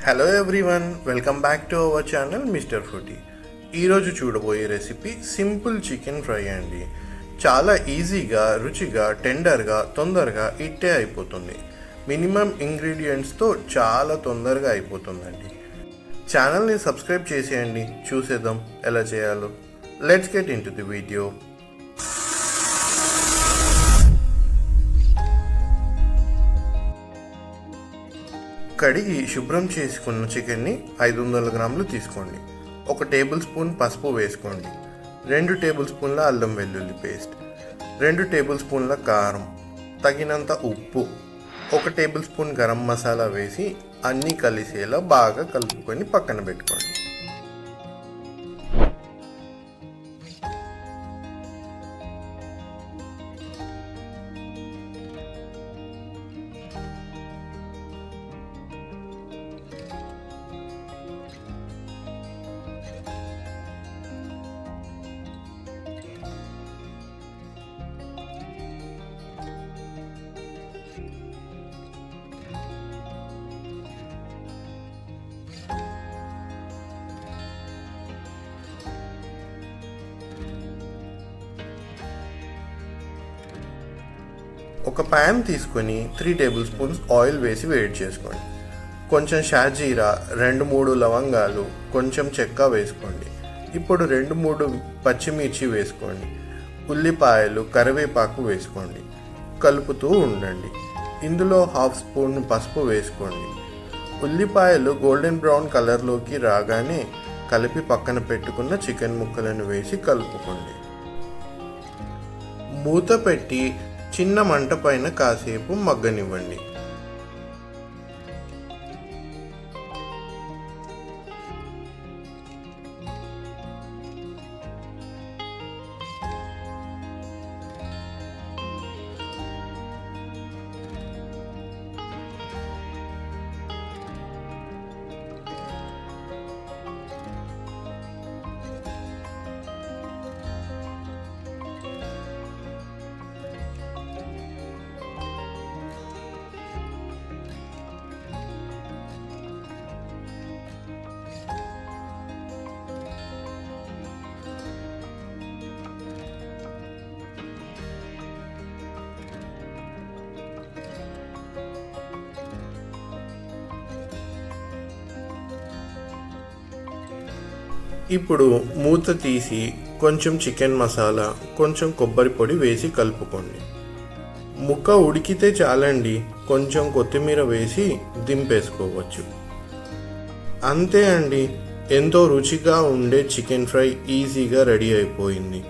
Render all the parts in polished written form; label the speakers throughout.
Speaker 1: Hello everyone, welcome back to our channel mister foodie. ఈరోజు చూడబోయే recipe simple chicken fry అండి. చాలా ఈజీగా, రుచిగా, టెండర్గా, తొందరగా ఇట్టే అయిపోతుంది. మినిమం ఇంగ్రీడియంట్స్తో చాలా తొందరగా అయిపోతుందండి. ఛానల్ని సబ్స్క్రైబ్ చేసేయండి, చూసేద్దాం ఎలా చేయాలో. Let's get in to the video. కడిగి శుభ్రం చేసుకున్న చికెన్ని 500 గ్రాములు తీసుకోండి. 1 టేబుల్ స్పూన్ పసుపు వేసుకోండి. 2 టేబుల్ స్పూన్ల అల్లం వెల్లుల్లి పేస్ట్, 2 టేబుల్ స్పూన్ల కారం, తగినంత ఉప్పు, 1 టేబుల్ స్పూన్ గరం మసాలా వేసి అన్నీ కలిసేలా బాగా కలుపుకొని పక్కన పెట్టుకోండి. ఒక ప్యాన్ తీసుకొని 3 టేబుల్ స్పూన్స్ ఆయిల్ వేసి వేడి చేసుకోండి. కొంచెం షాజీరా, 2-3 లవంగాలు, కొంచెం చెక్క వేసుకోండి. ఇప్పుడు 2-3 పచ్చిమిర్చి వేసుకోండి. ఉల్లిపాయలు, కరివేపాకు వేసుకోండి. కలుపుతూ ఉండండి. ఇందులో 1/2 స్పూన్ పసుపు వేసుకోండి. ఉల్లిపాయలు గోల్డెన్ బ్రౌన్ కలర్లోకి రాగానే కలిపి పక్కన పెట్టుకున్న చికెన్ ముక్కలను వేసి కలుపుకోండి. మూత పెట్టి చిన్న మంట పైన కాసేపు మగ్గనివ్వండి. ఇప్పుడు మూత తీసి కొంచెం చికెన్ మసాలా, కొంచెం కొబ్బరి పొడి వేసి కలుపుకోండి. ముక్క ఉడికితే చాలండి, కొంచెం కొత్తిమీర వేసి దింపేసుకోవచ్చు. అంతే అండి, ఎంతో రుచిగా ఉండే చికెన్ ఫ్రై ఈజీగా రెడీ అయిపోయింది.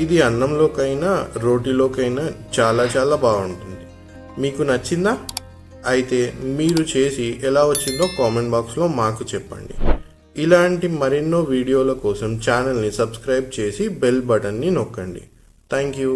Speaker 1: ఇది అన్నంలోకైనా రోటీలోకైనా చాలా చాలా బాగుంటుంది. మీకు నచ్చిందా? అయితే మీరు చేసి ఎలా వచ్చిందో కామెంట్ బాక్స్లో మాకు చెప్పండి. ఇలాంటి మరెన్నో వీడియోల కోసం ఛానల్ని సబ్స్క్రైబ్ చేసి బెల్ బటన్ని నొక్కండి. Thank you.